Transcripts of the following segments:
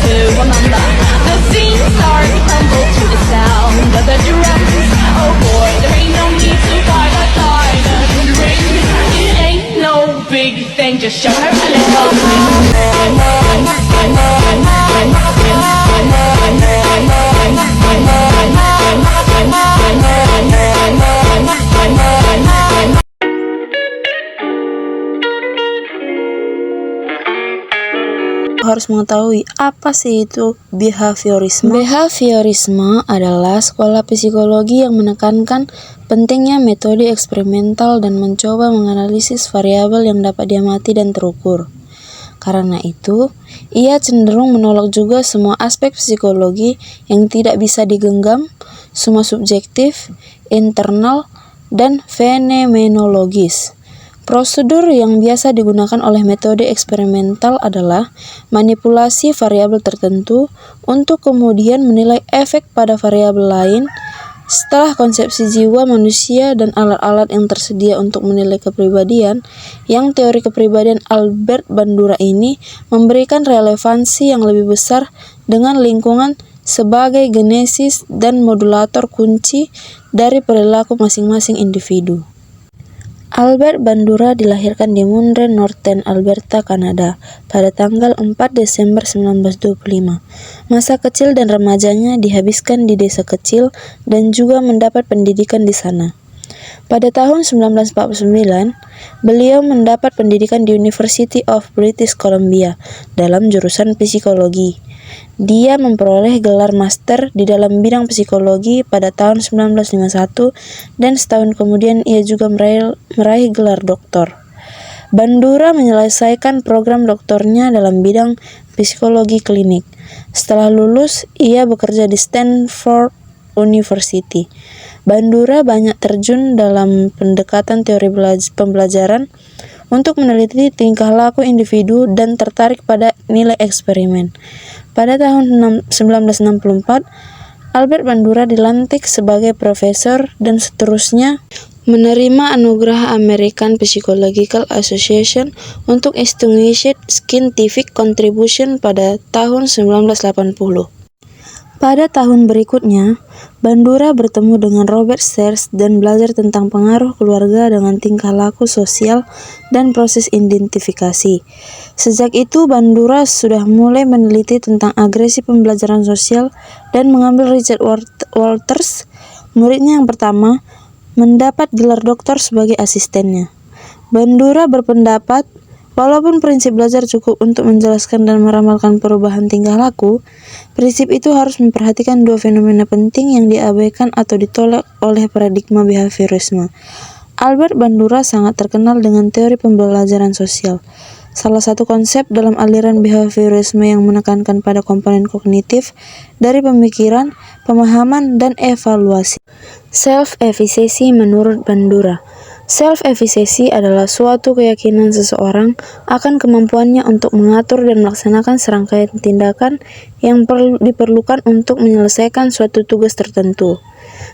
to remember. The scene starts to crumble to the sound of the drums. Oh boy, there ain't no need to fight a silent ring. It ain't no big thing, just show her a little harus mengetahui apa sih itu behaviorisme. Behaviorisme adalah sekolah psikologi yang menekankan pentingnya metode eksperimental dan mencoba menganalisis variabel yang dapat diamati dan terukur. Karena itu, ia cenderung menolak juga semua aspek psikologi yang tidak bisa digenggam, semua subjektif, internal, dan fenomenologis. Prosedur yang biasa digunakan oleh metode eksperimental adalah manipulasi variabel tertentu untuk kemudian menilai efek pada variabel lain. Setelah konsepsi jiwa manusia dan alat-alat yang tersedia untuk menilai kepribadian, yang teori kepribadian Albert Bandura ini memberikan relevansi yang lebih besar dengan lingkungan sebagai genesis dan modulator kunci dari perilaku masing-masing individu. Albert Bandura dilahirkan di Munro, Northern Alberta, Kanada, pada tanggal 4 Desember 1925. Masa kecil dan remajanya dihabiskan di desa kecil dan juga mendapat pendidikan di sana. Pada tahun 1949, beliau mendapat pendidikan di University of British Columbia dalam jurusan psikologi. Dia memperoleh gelar master di dalam bidang psikologi pada tahun 1951 dan setahun kemudian ia juga meraih gelar doktor. Bandura menyelesaikan program doktornya dalam bidang psikologi klinik. Setelah lulus, ia bekerja di Stanford University. Bandura banyak terjun dalam pendekatan teori pembelajaran untuk meneliti tingkah laku individu dan tertarik pada nilai eksperimen. Pada tahun 1964, Albert Bandura dilantik sebagai profesor dan seterusnya menerima anugerah American Psychological Association untuk Distinguished Scientific Contribution pada tahun 1980. Pada tahun berikutnya, Bandura bertemu dengan Robert Sears dan belajar tentang pengaruh keluarga dengan tingkah laku sosial dan proses identifikasi. Sejak itu, Bandura sudah mulai meneliti tentang agresi pembelajaran sosial dan mengambil Richard Walters, muridnya yang pertama, mendapat gelar doktor sebagai asistennya. Bandura berpendapat, walaupun prinsip belajar cukup untuk menjelaskan dan meramalkan perubahan tingkah laku, prinsip itu harus memperhatikan dua fenomena penting yang diabaikan atau ditolak oleh paradigma behaviorisme. Albert Bandura sangat terkenal dengan teori pembelajaran sosial. Salah satu konsep dalam aliran behaviorisme yang menekankan pada komponen kognitif dari pemikiran, pemahaman, dan evaluasi. Self-efficacy menurut Bandura. Self-efficacy adalah suatu keyakinan seseorang akan kemampuannya untuk mengatur dan melaksanakan serangkaian tindakan yang diperlukan untuk menyelesaikan suatu tugas tertentu.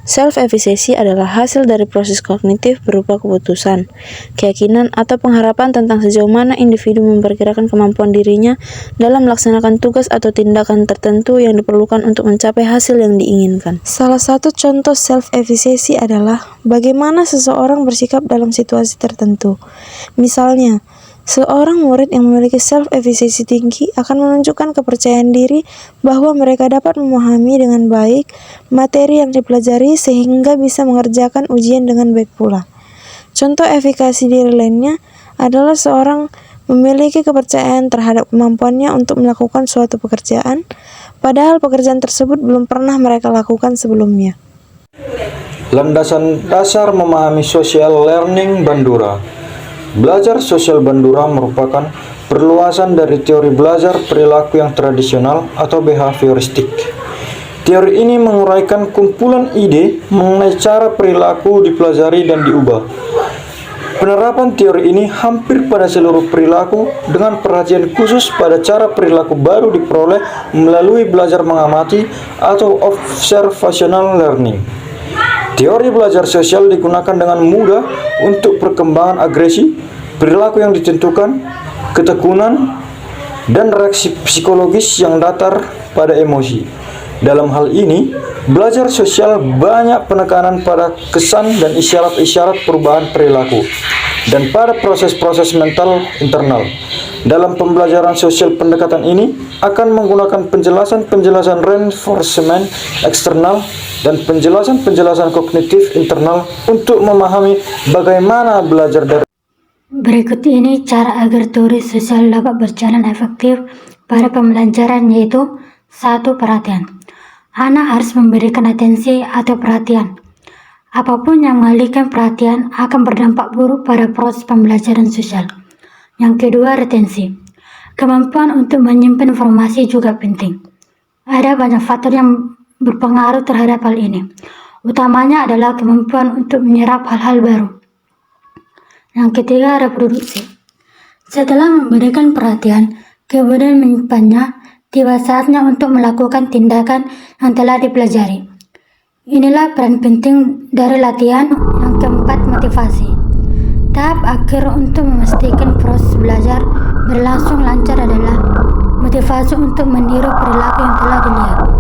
Self-efficacy adalah hasil dari proses kognitif berupa keputusan, keyakinan, atau pengharapan tentang sejauh mana individu memperkirakan kemampuan dirinya dalam melaksanakan tugas atau tindakan tertentu yang diperlukan untuk mencapai hasil yang diinginkan. Salah satu contoh self-efficacy adalah bagaimana seseorang bersikap dalam situasi tertentu. Misalnya, seorang murid yang memiliki self-efficacy tinggi akan menunjukkan kepercayaan diri bahwa mereka dapat memahami dengan baik materi yang dipelajari sehingga bisa mengerjakan ujian dengan baik pula. Contoh efikasi diri lainnya adalah seorang memiliki kepercayaan terhadap kemampuannya untuk melakukan suatu pekerjaan, padahal pekerjaan tersebut belum pernah mereka lakukan sebelumnya. Landasan dasar memahami social learning Bandura. Belajar sosial Bandura merupakan perluasan dari teori belajar perilaku yang tradisional atau behavioristik. Teori ini menguraikan kumpulan ide mengenai cara perilaku dipelajari dan diubah. Penerapan teori ini hampir pada seluruh perilaku dengan perhatian khusus pada cara perilaku baru diperoleh melalui belajar mengamati atau observational learning. Teori belajar sosial digunakan dengan mudah untuk perkembangan agresi, perilaku yang ditentukan, ketekunan, dan reaksi psikologis yang datar pada emosi. Dalam hal ini, belajar sosial banyak penekanan pada kesan dan isyarat-isyarat perubahan perilaku dan pada proses-proses mental internal. Dalam pembelajaran sosial, pendekatan ini akan menggunakan penjelasan-penjelasan reinforcement eksternal dan penjelasan-penjelasan kognitif internal untuk memahami bagaimana belajar dari. Berikut ini cara agar teori sosial dapat berjalan efektif pada pembelajaran, yaitu 1. Perhatian. Anak harus memberikan atensi atau perhatian. Apapun yang mengalihkan perhatian akan berdampak buruk pada proses pembelajaran sosial. Yang kedua, retensi. Kemampuan untuk menyimpan informasi juga penting. Ada banyak faktor yang berpengaruh terhadap hal ini. Utamanya adalah kemampuan untuk menyerap hal-hal baru. Yang ketiga, reproduksi. Setelah memberikan perhatian, kemudian menyimpannya, tiba saatnya untuk melakukan tindakan yang telah dipelajari. Inilah peran penting dari latihan. Yang keempat, motivasi. Tahap akhir untuk memastikan proses belajar berlangsung lancar adalah motivasi untuk meniru perilaku yang telah dilihat.